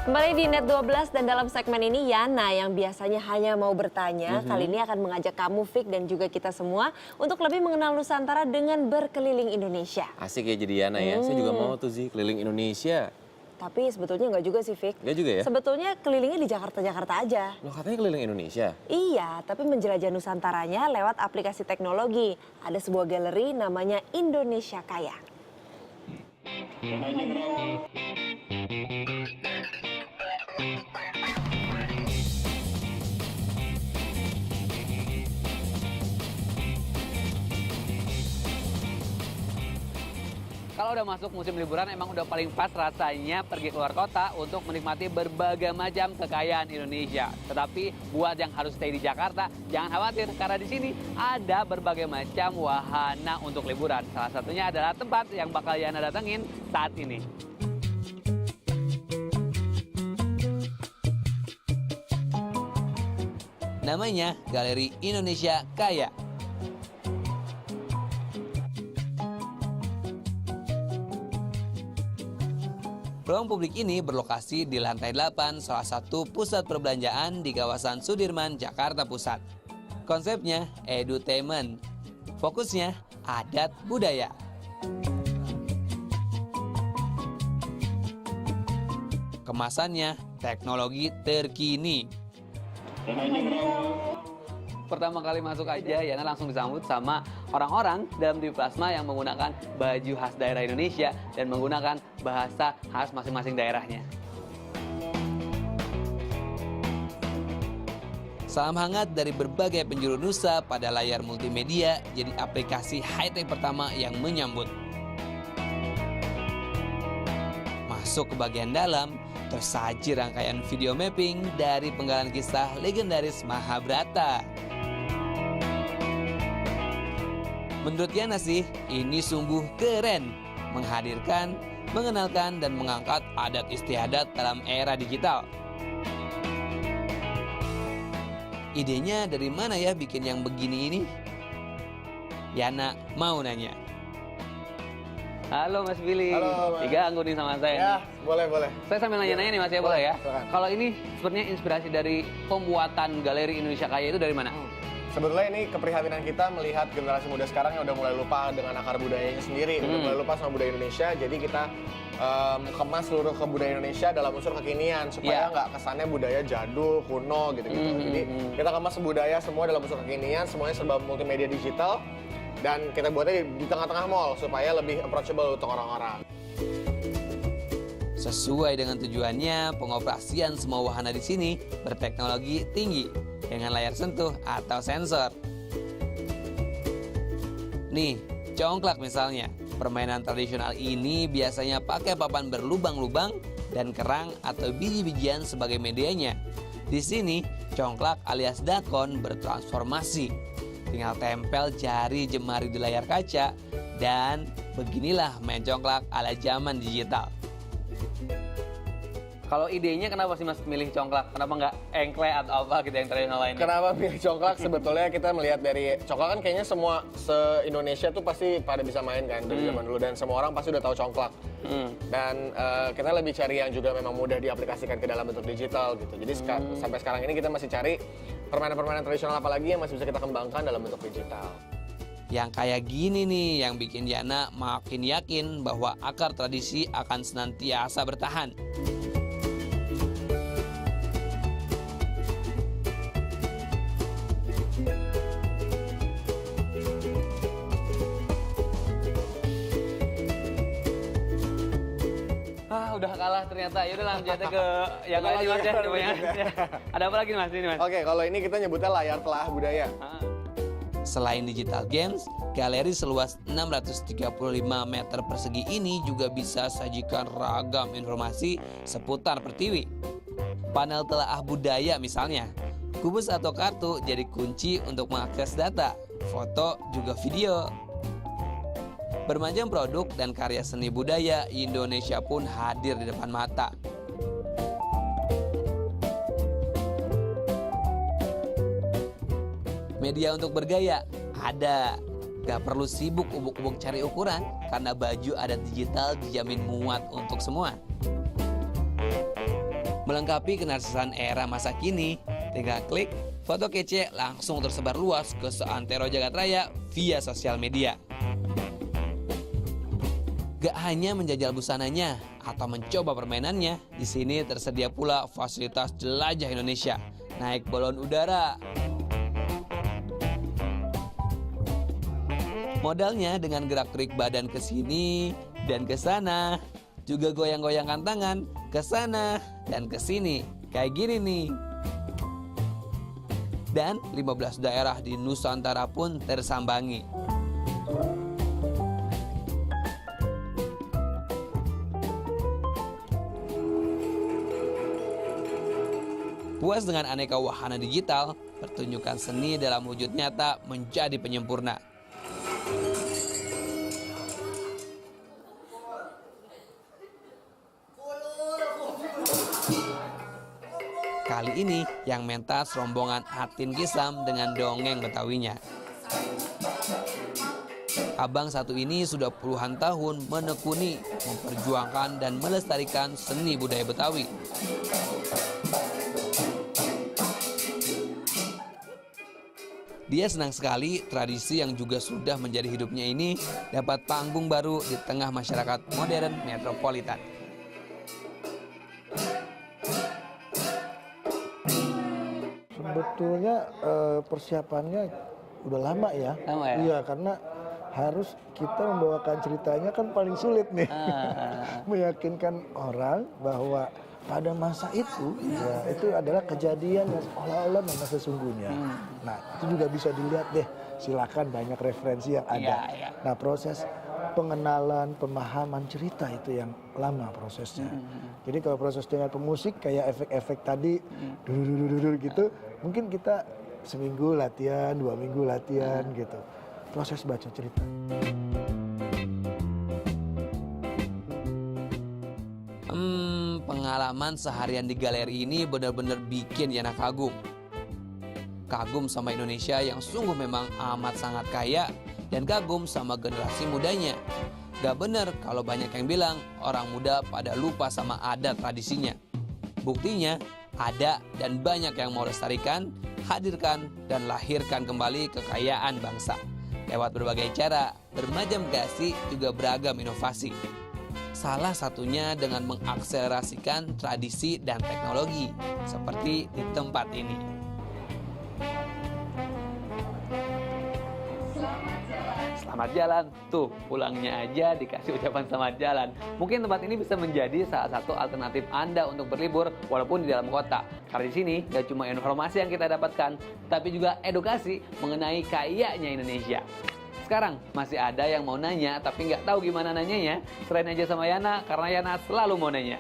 Kembali di Net 12 dan dalam segmen ini Yana yang biasanya hanya mau bertanya, kali ini akan mengajak kamu Fik dan juga kita semua untuk lebih mengenal Nusantara dengan berkeliling Indonesia. Asik ya jadi Yana ya, saya juga mau tuh sih keliling Indonesia. Tapi sebetulnya nggak juga sih Fik. Nggak juga ya? Sebetulnya kelilingnya di Jakarta-Jakarta aja. Loh katanya keliling Indonesia? Iya, tapi menjelajah Nusantaranya lewat aplikasi teknologi. Ada sebuah galeri namanya Indonesia Kaya. Kalau udah masuk musim liburan emang udah paling pas rasanya pergi keluar kota untuk menikmati berbagai macam kekayaan Indonesia. Tetapi buat yang harus stay di Jakarta, jangan khawatir karena di sini ada berbagai macam wahana untuk liburan. Salah satunya adalah tempat yang bakal Yana datengin saat ini. Namanya Galeri Indonesia Kaya. Ruang publik ini berlokasi di lantai 8 salah satu pusat perbelanjaan di kawasan Sudirman, Jakarta Pusat. Konsepnya edutainment, fokusnya adat budaya. Kemasannya teknologi terkini. Pertama kali masuk aja, Yana langsung disambut sama orang-orang dalam TV Plasma yang menggunakan baju khas daerah Indonesia dan menggunakan bahasa khas masing-masing daerahnya. Salam hangat dari berbagai penjuru Nusa pada layar multimedia jadi aplikasi high-tech pertama yang menyambut. Masuk ke bagian dalam, tersaji rangkaian video mapping dari penggalan kisah legendaris Mahabharata. Menurut Yana sih, ini sungguh keren. Menghadirkan, mengenalkan, dan mengangkat adat istiadat dalam era digital. Idenya dari mana ya bikin yang begini ini? Yana mau nanya. Halo Mas Billy. Halo, Mas. Diganggu nih sama saya. Ya, nih. boleh. Saya sambil nanya-nanya nih Mas ya, boleh ya? Silakan. Kalau ini sebenarnya inspirasi dari pembuatan Galeri Indonesia Kaya itu dari mana? Sebetulnya ini keprihatinan kita melihat generasi muda sekarang yang udah mulai lupa dengan akar budayanya sendiri, udah mulai lupa sama budaya Indonesia. Jadi kita kemas seluruh kebudayaan Indonesia dalam unsur kekinian supaya nggak kesannya budaya jadul, kuno gitu-gitu. Jadi kita kemas budaya semua dalam unsur kekinian, semuanya serba multimedia digital. Dan kita buatnya di tengah-tengah mall supaya lebih approachable untuk orang-orang. Sesuai dengan tujuannya, pengoperasian semua wahana di sini berteknologi tinggi dengan layar sentuh atau sensor. Nih, congklak misalnya. Permainan tradisional ini biasanya pakai papan berlubang-lubang dan kerang atau biji-bijian sebagai medianya. Di sini, congklak alias dakon bertransformasi. Tinggal tempel jari jemari di layar kaca dan beginilah main congklak ala zaman digital. Kalau idenya kenapa sih Mas milih congklak? Kenapa nggak engklek atau apa gitu yang tradisional lainnya? Kenapa pilih congklak? Sebetulnya kita melihat dari congklak kan kayaknya semua se-Indonesia tuh pasti pada bisa main kan dari zaman dulu. Dan semua orang pasti udah tahu congklak. Dan kita lebih cari yang juga memang mudah diaplikasikan ke dalam bentuk digital gitu. Jadi sampai sekarang ini kita masih cari permainan-permainan tradisional apa lagi yang masih bisa kita kembangkan dalam bentuk digital. Yang kayak gini nih yang bikin Yana makin yakin bahwa akar tradisi akan senantiasa bertahan. Udah kalah ternyata. Yaudah lanjut aja ke yang lain Mas ya. Coba yang ada apa lagi Mas ini Mas? Oke, kalau ini kita nyebutnya layar telah budaya. Selain digital games, galeri seluas 635 meter persegi ini juga bisa sajikan ragam informasi seputar Pertiwi. Panel telaah budaya misalnya, kubus atau kartu jadi kunci untuk mengakses data, foto juga video. Bermacam produk dan karya seni budaya Indonesia pun hadir di depan mata. Media untuk bergaya ada. Gak perlu sibuk ubuk-ubuk cari ukuran karena baju adat digital dijamin muat untuk semua. Melengkapi kenarsisan era masa kini, tinggal klik, foto kece langsung tersebar luas ke seantero jagat raya via sosial media. Gak hanya menjajal busananya atau mencoba permainannya, di sini tersedia pula fasilitas jelajah Indonesia, naik balon udara. Modalnya dengan gerak-gerik badan ke sini dan ke sana, juga goyang-goyangkan tangan ke sana dan ke sini, kayak gini nih. Dan 15 daerah di Nusantara pun tersambangi. Puas dengan aneka wahana digital, pertunjukan seni dalam wujud nyata menjadi penyempurna. Kali ini yang mentas rombongan Atin Kisam dengan dongeng Betawinya. Abang satu ini sudah puluhan tahun menekuni, memperjuangkan dan melestarikan seni budaya Betawi. Dia senang sekali tradisi yang juga sudah menjadi hidupnya ini dapat panggung baru di tengah masyarakat modern metropolitan. Sebetulnya persiapannya udah lama ya. Lama ya? Iya, karena harus kita membawakan ceritanya kan paling sulit nih. Meyakinkan orang bahwa pada masa itu, ya, itu adalah kejadian yang seolah-olah memang sesungguhnya. Nah, itu juga bisa dilihat deh. Silakan, banyak referensi yang ada. Iya. Nah, proses pengenalan, pemahaman cerita itu yang lama prosesnya. Jadi kalau proses dengan pemusik kayak efek-efek tadi, dudur gitu, mungkin kita seminggu latihan, 2 minggu latihan gitu. Proses baca cerita. Pengalaman seharian di galeri ini benar-benar bikin Yana kagum. Kagum sama Indonesia yang sungguh memang amat sangat kaya dan kagum sama generasi mudanya. Gak bener kalau banyak yang bilang orang muda pada lupa sama adat tradisinya. Buktinya ada dan banyak yang mau lestarikan, hadirkan, dan lahirkan kembali kekayaan bangsa. Lewat berbagai cara, bermacam kasih juga beragam inovasi. Salah satunya dengan mengakselerasikan tradisi dan teknologi, seperti di tempat ini. Selamat jalan, tuh pulangnya aja dikasih ucapan selamat jalan. Mungkin tempat ini bisa menjadi salah satu alternatif Anda untuk berlibur walaupun di dalam kota. Karena di sini gak cuma informasi yang kita dapatkan, tapi juga edukasi mengenai kayanya Indonesia. Sekarang masih ada yang mau nanya tapi nggak tahu gimana nanyanya. Serain aja sama Yana karena Yana selalu mau nanya.